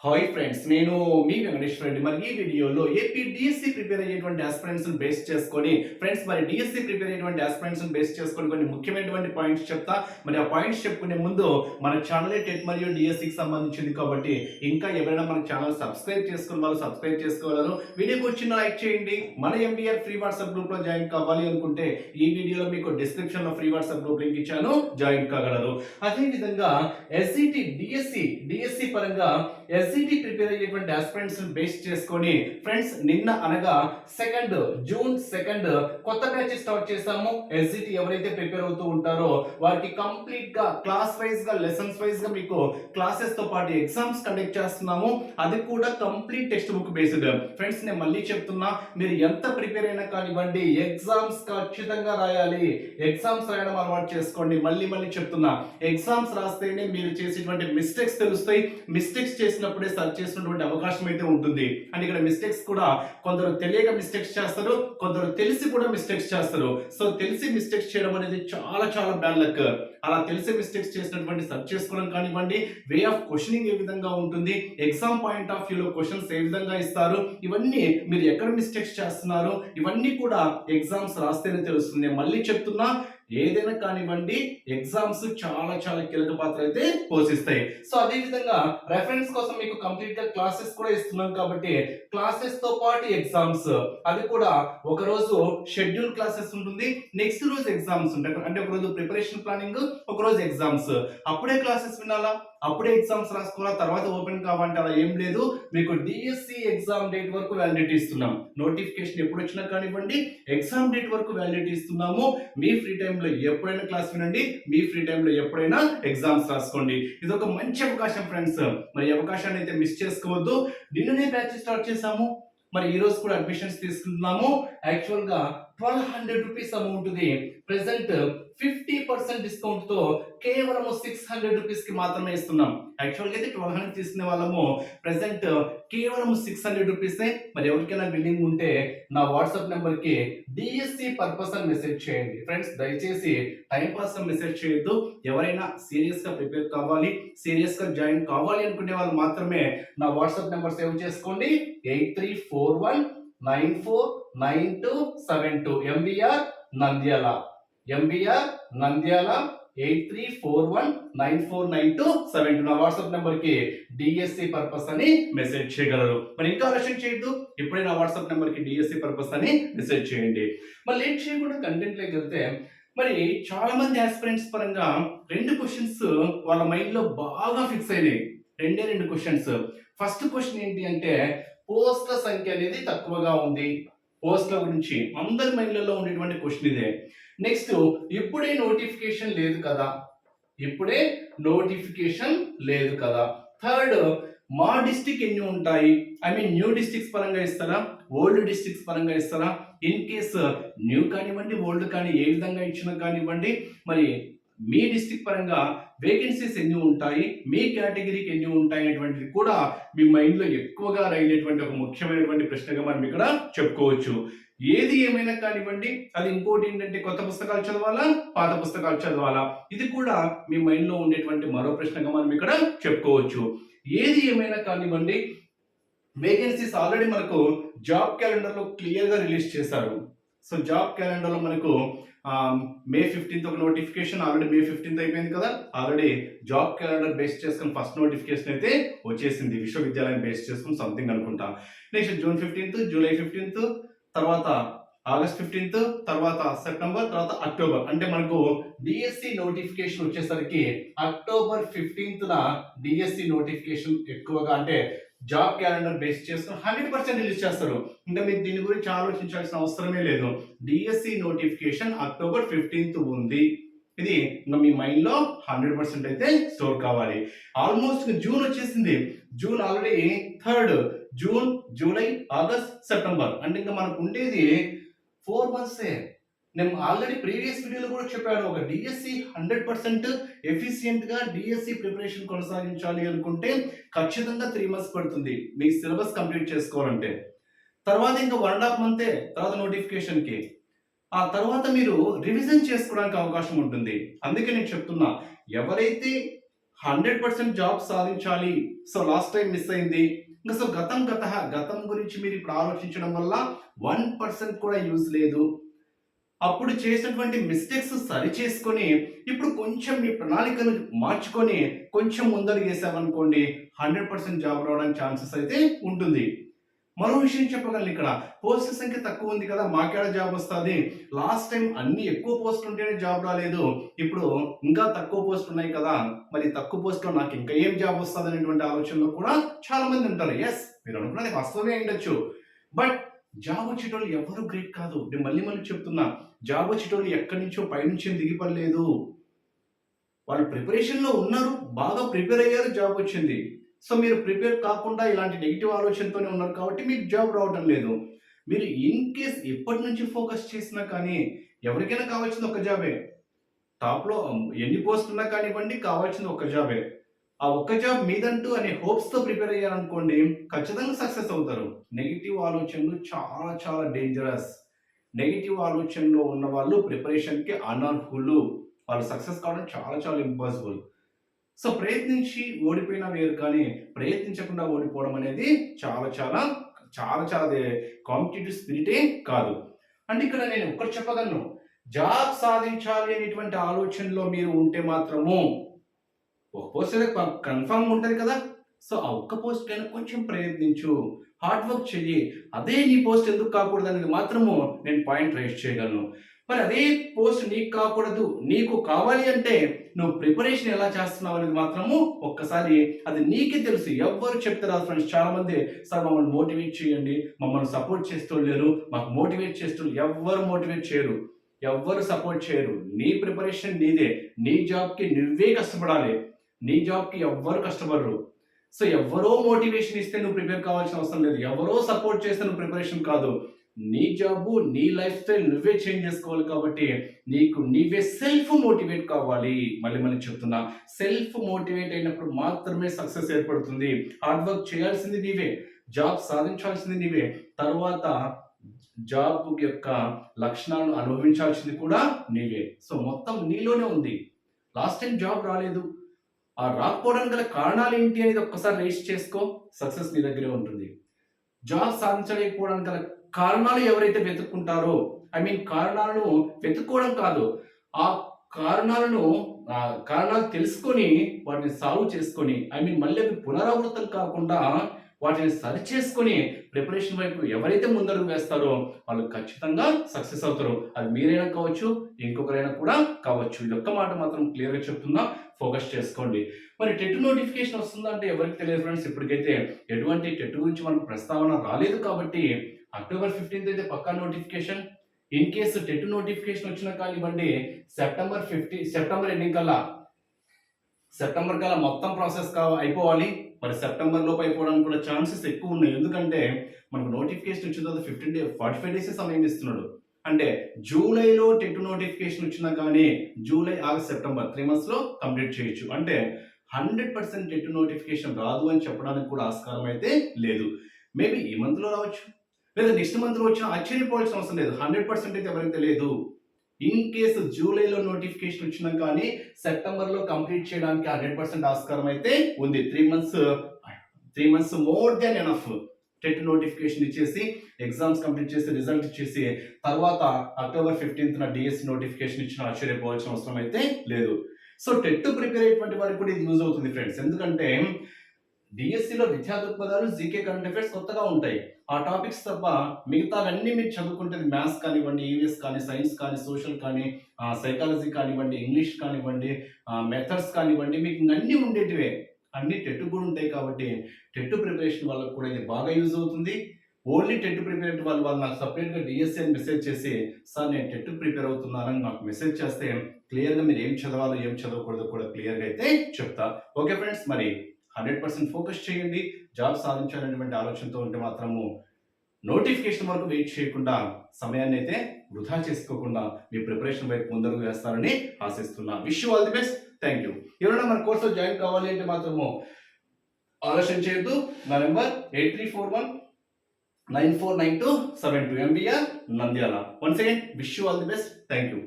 Hi friends, నేను మీ వెంకటేశ్వర రెడ్డి. మరి ఈ వీడియోలో ఏపీ డిఎస్సి ప్రిపేర్ అయ్యేటువంటి ఆస్పిరెంట్స్ బేస్ చేసుకొని ఫ్రెండ్స్ మరి డిఎస్సి ప్రిపేర్ అయ్యేటువంటి ఆస్పిరెంట్స్ బేస్ చేసుకొని కొన్ని ముఖ్యమైనటువంటి పాయింట్స్ చెప్తా. మరి ఆ పాయింట్స్ చెప్పుకునే ముందు మన ఛానల్ టెట్ మరియు డిఎస్సికి సంబంధించింది కాబట్టి ఇంకా ఎవరైనా మన ఛానల్ సబ్స్క్రైబ్ చేసుకున్న వాళ్ళు సబ్స్క్రైబ్ చేసుకోగలరు. వీడియోకి వచ్చిన లైక్ చేయండి. మన ఎంబీఆర్ ఫ్రీ వాట్సాప్ గ్రూప్ లో జాయిన్ కావాలి అనుకుంటే ఈ వీడియోలో మీకు డిస్క్రిప్షన్ లో ఫ్రీ వాట్సాప్ గ్రూప్ లింక్ ఇచ్చాను, జాయిన్ కాగలరు. అదే విధంగా ఎస్సిటి డిఎస్సి పరంగా ఎస్సిటి ప్రిపేర్ అయ్యేటువంటి ఆస్పిరెంట్స్ బేస్ చేసుకొని ఫ్రెండ్స్ నిన్న అనగా జూన్ 2 కొత్త బ్యాచ్ స్టార్ట్ చేసాము. ఎస్సిటి ఎవరైతే ప్రిపేర్ అవుతూ ఉంటారో వారికి కంప్లీట్ గా క్లాస్ వైజ్ గా లెసన్స్ వైజ్ గా మీకు క్లాసెస్ తో పాటు ఎగ్జామ్స్ కండక్ట్ చేస్తున్నాము. అది కూడా complete text book based. Friends నేను మళ్ళీ చెప్తున్నా, మీరు ఎంత ప్రిపేర్ అయినా కానివ్వండి ఎగ్జామ్స్ ఖచ్చితంగా రాయాలి. ఎగ్జామ్స్ రాయడం అలవాటు చేసుకోండి. మళ్ళీ చెప్తున్నా, ఎగ్జామ్స్ రాస్తేనే మీరు చేసేటువంటి మిస్టేక్స్ తెలుస్తాయి. మిస్టేక్స్ చేసినప్పుడే సర్చ్ చేసినటువంటి అవకాశం అయితే ఉంటుంది. అండ్ ఇక్కడ మిస్టేక్స్ కూడా కొందరు తెలియక మిస్టేక్స్ చేస్తారు, కొందరు తెలిసి కూడా మిస్టేక్స్ చేస్తారు. సో తెలిసి మిస్టేక్స్ చేయడం అనేది చాలా బ్యాడ్ లక్. అలా తెలిసి మిస్టేక్స్ చేసినటువంటి సర్చ్ చేసుకోవడం కానివ్వండి, వే ఆఫ్ క్వశ్చనింగ్ ఏ విధంగా ఉంటుంది, ఎగ్జామ్ పాయింట్ ఆఫ్ వ్యూలో క్వశ్చన్స్ ఏ విధంగా ఇస్తారు, ఇవన్నీ మీరు ఎక్కడ మిస్టేక్స్ చేస్తున్నారు ఇవన్నీ కూడా ఎగ్జామ్స్ రాస్తేనే తెలుస్తుంది. మళ్ళీ చెప్తున్నా, ఏదైనా కానివ్వండి ఎగ్జామ్స్ చాలా కీలక పాత్ర అయితే పోషిస్తాయి. సో అదే విధంగా రెఫరెన్స్ కోసం మీకు కంప్లీట్ గా క్లాసెస్ కూడా ఇస్తున్నాం కాబట్టి క్లాసెస్ తో పాటు ఎగ్జామ్స్, అది కూడా ఒక రోజు షెడ్యూల్ క్లాసెస్ ఉంటుంది, నెక్స్ట్ రోజు ఎగ్జామ్స్ ఉంటాయి. అంటే ఒక రోజు ప్రిపరేషన్ ప్లానింగ్, ఒక రోజు ఎగ్జామ్స్. అప్పుడే క్లాసెస్ వినాలా, అప్పుడే ఎగ్జామ్స్ రాసుకోవాలా, తర్వాత ఓపెన్ కావాలంటే అలా ఏం లేదు. మీకు డిఎస్సి ఎగ్జామ్ డేట్ వరకు వ్యాలిడిటీ ఇస్తున్నాం. నోటిఫికేషన్ ఎప్పుడు వచ్చినా కానివ్వండి ఎగ్జామ్ డేట్ వరకు వ్యాలిడిటీ ఇస్తున్నాము. మీ ఫ్రీ టైంలో ఎప్పుడైనా క్లాస్ వినండి, మీ ఫ్రీ టైంలో ఎప్పుడైనా ఎగ్జామ్స్ రాసుకోండి. ఇది ఒక మంచి అవకాశం ఫ్రెండ్స్. మరి ఈ అవకాశాన్ని అయితే మిస్ చేసుకోవద్దు. నిన్ననే బ్యాచ్ స్టార్ట్ చేసాము. మరి ఈ రోజు కూడా అడ్మిషన్స్ తీసుకుంటున్నాము. యాక్చువల్ గా 1200 rupees amount the present 50% discount తో కేవలం 600 రూపీస్ కి మాత్రమే ఇస్తున్నాం. యాక్చువల్ గా అయితే 1200 తీసుకునే వాళ్ళము ప్రెసెంట్ కేవలం 600 రూపీసే. మరి ఎవరికైనా బిల్లింగ్ ఉంటే నా వాట్సాప్ నెంబర్ కి డిఎస్సి పర్పస్ అని మెసేజ్ చేయండి. ఫ్రెండ్స్ దయచేసి టైం పాస్ మెసేజ్ చేయొద్దు. ఎవరైనా సీరియస్ గా ప్రిపేర్ కావాలి, సీరియస్ గా జాయిన్ కావాలి అనుకునే వాళ్ళు మాత్రమే నా వాట్సాప్ నెంబర్ సేవ్ చేసుకోండి. 8341949272 ఎంబీఆర్ నంద్యాల 8341949272 నా వాట్సాప్ నెంబర్ కి డిఎస్సి పర్పస్ అని మెసేజ్ చేయగలరు. మరి ఇంకా ఆలస్యం చేయొద్దు, ఇప్పుడే నా వాట్సాప్ నెంబర్ కి డిఎస్సి పర్పస్ అని మెసేజ్ చేయండి. మరి లేట్ చేయకుండా కంటెంట్ లోకి వెళ్తే, మరి చాలా మంది ఆస్పిరెంట్స్ పరంగా 2 క్వశ్చన్స్ వాళ్ళ మైండ్ లో బాగా ఫిక్స్ అయినాయి. రెండు క్వశ్చన్స్. ఫస్ట్ క్వశ్చన్ ఏంటి అంటే, పోస్టుల సంఖ్య అనేది తక్కువగా ఉంది. పోస్టుల గురించి అందరి మైండ్లలో ఉండేటువంటి క్వశ్చన్ ఇదే. నెక్స్ట్, ఇప్పుడే నోటిఫికేషన్ లేదు కదా. థర్డ్, మా డిస్ట్రిక్ట్ ఎన్ని ఉంటాయి, ఐ మీన్ న్యూ డిస్ట్రిక్ట్స్ పరంగా ఇస్తారా, ఓల్డ్ డిస్ట్రిక్ట్స్ పరంగా ఇస్తారా, ఇన్ కేస్ న్యూ కానివ్వండి ఓల్డ్ కానీ ఏ విధంగా ఇచ్చినా కానివ్వండి, మరి మీ డిస్ట్రిక్ట్ పరంగా వేకెన్సీస్ ఎన్ని ఉంటాయి, మీ కేటగిరీకి ఎన్ని ఉంటాయి అనేటువంటిది కూడా మీ మైండ్ లో ఎక్కువగా రైలేటువంటి ఒక ముఖ్యమైనటువంటి ప్రశ్నగా మనం ఇక్కడ చెప్పుకోవచ్చు. ఏది ఏమైనా కానివ్వండి, అది ఇంకోటి ఏంటంటే కొత్త పుస్తకాలు చదవాలా, పాత పుస్తకాలు చదవాలా, ఇది కూడా మీ మైండ్ లో ఉండేటువంటి మరో ప్రశ్నగా మనం ఇక్కడ చెప్పుకోవచ్చు. ఏది ఏమైనా కానివ్వండి, వేకెన్సీస్ ఆల్రెడీ మనకు జాబ్ క్యాలెండర్ లో క్లియర్ గా రిలీజ్ చేశారు. సో జాబ్ క్యాలెండర్ లో మనకు మే 15 ఒక నోటిఫికేషన్, ఆల్రెడీ మే 15 అయిపోయింది కదా. ఆల్రెడీ జాబ్ క్యాలెండర్ బేస్ చేసుకుని ఫస్ట్ నోటిఫికేషన్ అయితే వచ్చేసింది, విశ్వవిద్యాలయం బేస్ చేసుకుని సంథింగ్ అనుకుంటా. నెక్స్ట్ జూన్ 15, జూలై 15, తర్వాత ఆగస్ట్ 15, తర్వాత సెప్టెంబర్, తర్వాత అక్టోబర్. అంటే మనకు డిఎస్సి నోటిఫికేషన్ వచ్చేసరికి అక్టోబర్ 15న డిఎస్సి నోటిఫికేషన్ ఎక్కువగా, అంటే జాబ్ క్యాలెండర్ బేస్ చేసుకుని 100% రిలీజ్ చేస్తారు. ఇంకా మీరు దీని గురించి ఆలోచించాల్సిన అవసరమే లేదు. డిఎస్సి నోటిఫికేషన్ అక్టోబర్ 15 ఉంది. ఇది ఇంకా మీ మైండ్ లో 100% అయితే స్టోర్ కావాలి. ఆల్మోస్ట్ జూన్ వచ్చేసింది. June already 3, June, July, August, September. అంటే ఇంకా మనకు ఉండేది 4 months. నేను ఆల్రెడీ ప్రీవియస్ వీడియోలో కూడా చెప్పాను, ఒక డిఎస్సి 100% ఎఫిషియెంట్ గా డిఎస్సి ప్రిపరేషన్ కొనసాగించాలి అనుకుంటే ఖచ్చితంగా 3 months పడుతుంది మీ సిలబస్ కంప్లీట్ చేసుకోవాలంటే. తర్వాత ఇంకా 1.5 month తర్వాత నోటిఫికేషన్ కి. ఆ తర్వాత మీరు రివిజన్ చేసుకోవడానికి అవకాశం ఉంటుంది. అందుకే నేను చెప్తున్నా, ఎవరైతే 100% జాబ్ సాధించాలి. సో లాస్ట్ టైం మిస్ అయింది. ఇంకా సో గతం గురించి మీరు ఇప్పుడు ఆలోచించడం వల్ల 1% కూడా యూజ్ లేదు. అప్పుడు చేసినటువంటి మిస్టేక్స్ సరి చేసుకొని ఇప్పుడు కొంచెం మీ ప్రణాళికను మార్చుకొని కొంచెం ముందడుగేసామనుకోండి 100% జాబ్ రావడానికి ఛాన్సెస్ అయితే ఉంటుంది. మరో విషయం చెప్పగలను ఇక్కడ, పోస్టుల సంఖ్య తక్కువ ఉంది కదా, మాకేడ జాబ్ వస్తుంది, లాస్ట్ టైం అన్ని ఎక్కువ పోస్టులు ఉంటేనే జాబ్ రాలేదు, ఇప్పుడు ఇంకా తక్కువ పోస్టులు ఉన్నాయి కదా, మరి తక్కువ పోస్టులో నాకు ఇంకా ఏం జాబ్ వస్తుంది అనేటువంటి ఆలోచనలో కూడా చాలా మంది ఉంటారు. ఎస్, మీరు అనుకున్నది వాస్తవమే ఉండొచ్చు. బట్ జాబ్ వచ్చేటోళ్ళు ఎవరు గ్రేట్ కాదు. నేను మళ్ళీ చెప్తున్నా, జాబ్ వచ్చేటోళ్ళు ఎక్కడి నుంచో పైనుంచి దిగిపడలేదు. వాళ్ళు ప్రిపరేషన్లో ఉన్నారు, బాగా ప్రిపేర్ అయ్యారు, జాబ్ వచ్చింది. సో మీరు ప్రిపేర్ కాకుండా ఇలాంటి నెగిటివ్ ఆలోచనతోనే ఉన్నారు కాబట్టి మీకు జాబ్ రావడం లేదు. మీరు ఇన్ కేస్ ఎప్పటి నుంచి ఫోకస్ చేసినా కానీ ఎవరికైనా కావాల్సింది ఒక జాబే. టాప్లో ఎన్ని పోస్ట్ ఉన్నా కానివ్వండి, కావాల్సింది ఒక జాబే. ఆ ఒక్క జాబ్ మీదంటూ అనే హోప్స్తో ప్రిపేర్ అయ్యారనుకోండి, ఖచ్చితంగా సక్సెస్ అవుతారు. నెగిటివ్ ఆలోచనలు చాలా చాలా డేంజరస్. నెగిటివ్ ఆలోచనలో ఉన్న వాళ్ళు ప్రిపరేషన్కి అనర్హులు. వాళ్ళు సక్సెస్ కావడం చాలా చాలా ఇంపాసిబుల్. సో ప్రయత్నించి ఓడిపోయినా వేరు, కానీ ప్రయత్నించకుండా ఓడిపోవడం అనేది చాలా చాలా చాలా చాలా కాంపిటేటివ్ స్పిరిటే కాదు. అంటే ఇక్కడ నేను ఒక్కటి చెప్పగలను, జాబ్ సాధించాలి అనేటువంటి ఆలోచనలో మీరు ఉంటే మాత్రము ఒక పోస్ట్ అయితే కన్ఫర్మ్ ఉంటుంది కదా. సో ఆ ఒక్క పోస్ట్ కైనా కొంచెం ప్రయత్నించు, హార్డ్ వర్క్ చెయ్యి. అదే నీ పోస్ట్ ఎందుకు కాకూడదు అనేది మాత్రము నేను పాయింట్ రైజ్ చేయగలను. మరి అదే పోస్ట్ నీకు కాకూడదు, నీకు కావాలి అంటే నువ్వు ప్రిపరేషన్ ఎలా చేస్తున్నావు అనేది మాత్రము ఒక్కసారి అది నీకే తెలుసు. ఎవ్వరు చెప్తారా ఫ్రెండ్స్? చాలా మంది సార్ మమ్మల్ని మోటివేట్ చేయండి, మమ్మల్ని సపోర్ట్ చేస్తూ లేరు, మాకు మోటివేట్ చేస్తూ, ఎవ్వరు మోటివేట్ చేయరు, ఎవ్వరు సపోర్ట్ చేయరు. నీ ప్రిపరేషన్ నీదే, నీ జాబ్కి నువ్వే కష్టపడాలి. నీ జాబ్కి ఎవ్వరు కష్టపడరు. సో ఎవరో మోటివేషన్ ఇస్తే నువ్వు ప్రిపేర్ కావాల్సిన అవసరం లేదు, ఎవరో సపోర్ట్ చేస్తే నువ్వు ప్రిపరేషన్ కాదు. నీ జాబు, నీ లైఫ్ స్టైల్ నువ్వే చేంజ్ చేసుకోవాలి. కాబట్టి నీకు నీవే సెల్ఫ్ మోటివేట్ కావాలి. మళ్ళీ చెప్తున్నా, సెల్ఫ్ మోటివేట్ అయినప్పుడు మాత్రమే సక్సెస్ ఏర్పడుతుంది. హార్డ్ వర్క్ చేయాల్సింది నీవే, జాబ్ సాధించాల్సింది నీవే, తర్వాత జాబ్ యొక్క లక్షణాలను అనుభవించాల్సింది కూడా నీవే. సో మొత్తం నీలోనే ఉంది. లాస్ట్ టైం జాబ్ రాలేదు, ఆ రాకపోవడానికి గల కారణాలు ఏంటి అనేది ఒక్కసారి రేస్ చేసుకో, సక్సెస్ నీ దగ్గరే ఉంటుంది. జాబ్ సాధించలేకపోవడానికి గల కారణాలు ఎవరైతే వెతుక్కుంటారో, కారణాలను వెతుక్కోవడం కాదు, ఆ కారణాలు తెలుసుకొని వాటిని సాల్వ్ చేసుకొని, మళ్ళీ అవి పునరావృతం కాకుండా వాటిని సరి చేసుకొని ప్రిపరేషన్ వైపు ఎవరైతే ముందడుగు వేస్తారో వాళ్ళు ఖచ్చితంగా సక్సెస్ అవుతారు. అది మీరైనా కావచ్చు, ఇంకొకరైనా కూడా కావచ్చు. ఇది ఒక్క మాట మాత్రం క్లియర్గా చెప్తున్నా, ఫోకస్ చేసుకోండి. మరి టెట్ నోటిఫికేషన్ వస్తుందంటే ఎవరికి తెలియదు ఫ్రెండ్స్. ఇప్పటికైతే ఎటువంటి టెట్ గురించి మనకు ప్రస్తావన రాలేదు కాబట్టి అక్టోబర్ 15th అయితే పక్కా notification. In case TET notification వచ్చినా కానివ్వండి, సెప్టెంబర్ ఎండింగ్ కల్లా, సెప్టెంబర్ కల్లా మొత్తం ప్రాసెస్ అయిపోవాలి. మరి సెప్టెంబర్ లోపు అయిపోవడానికి కూడా ఛాన్సెస్ ఎక్కువ ఉన్నాయి. ఎందుకంటే మనకు నోటిఫికేషన్ వచ్చిన తర్వాత 45 డేస్ సమయం ఇస్తున్నాడు. అంటే జూలైలో టెట్ నోటిఫికేషన్ వచ్చినా కానీ జూలై, ఆగస్ట్, సెప్టెంబర్ 3 months లో కంప్లీట్ చేయొచ్చు. అంటే 100% టెట్ నోటిఫికేషన్ రాదు అని చెప్పడానికి కూడా ఆస్కారం అయితే లేదు. మేబీ ఈ మంత్లో రావచ్చు, లేదా నెక్స్ట్ మంత్లో వచ్చినా ఆశ్చర్యపోవాల్సిన అవసరం లేదు. 100% అయితే ఎవరైతే లేదు. ఇన్ కేసు జూలైలో నోటిఫికేషన్ వచ్చినా కానీ సెప్టెంబర్లో కంప్లీట్ చేయడానికి 100% ఆస్కారం అయితే ఉంది. 3 months more than enough. TET notification ఇచ్చేసి, ఎగ్జామ్స్ కంప్లీట్ చేసి, రిజల్ట్ ఇచ్చేసి, తర్వాత అక్టోబర్ 15th డిఎస్సి నోటిఫికేషన్ ఇచ్చిన ఆశ్చర్యపోవాల్సిన అవసరం అయితే లేదు. సో టెట్ ప్రిపేర్ అయ్యేటువంటి వారికి కూడా ఇది యూజ్ అవుతుంది ఫ్రెండ్స్. ఎందుకంటే డిఎస్సిలో విద్యా దృక్పథాలు, జీకే, కరెంట్ అఫైర్స్ కొత్తగా ఉంటాయి. ఆ టాపిక్స్ తప్ప మిగతావన్నీ మీరు చదువుకుంటే మ్యాథ్స్ కానివ్వండి, ఈవీఎస్ కానీ, సైన్స్ కానీ, సోషల్ కానీ, సైకాలజీ కానివ్వండి, ఇంగ్లీష్ కానివ్వండి, మెథడ్స్ కానివ్వండి, మీకు అన్నీ ఉండేటివే. అన్ని టెట్ కూడా ఉంటాయి. కాబట్టి టెట్ ప్రిపరేషన్ వాళ్ళకు కూడా ఇది బాగా యూజ్ అవుతుంది. ఓన్లీ టెట్ ప్రిపేర్ అయ్యే వాళ్ళు నాకు సపరేట్గా డిఎస్సి అని మెసేజ్ చేసి, సార్ నేను టెట్ ప్రిపేర్ అవుతున్నానని నాకు మెసేజ్ చేస్తే క్లియర్గా మీరు ఏం చదవాలో ఏం చదవకూడదో కూడా క్లియర్గా అయితే చెప్తా. ఓకే ఫ్రెండ్స్, మరి 100% ఫోకస్ చేయండి. జాబ్ సాధించాలనేటువంటి ఆలోచనతో ఉంటే మాత్రము నోటిఫికేషన్ వరకు వెయిట్ చేయకుండా, సమయాన్ని అయితే వృధా చేసుకోకుండా మీ ప్రిపరేషన్ వైపు ముందడుగు వేస్తారని ఆశిస్తున్నా. Wish you all the best. Thank you. ఎవరైనా మన కోర్సులో జాయిన్ కావాలి అంటే మాత్రము ఆలోచన చేయొద్దు. నా number 8341949272, MBR Nandyal. Once again wish you all the best. Thank you.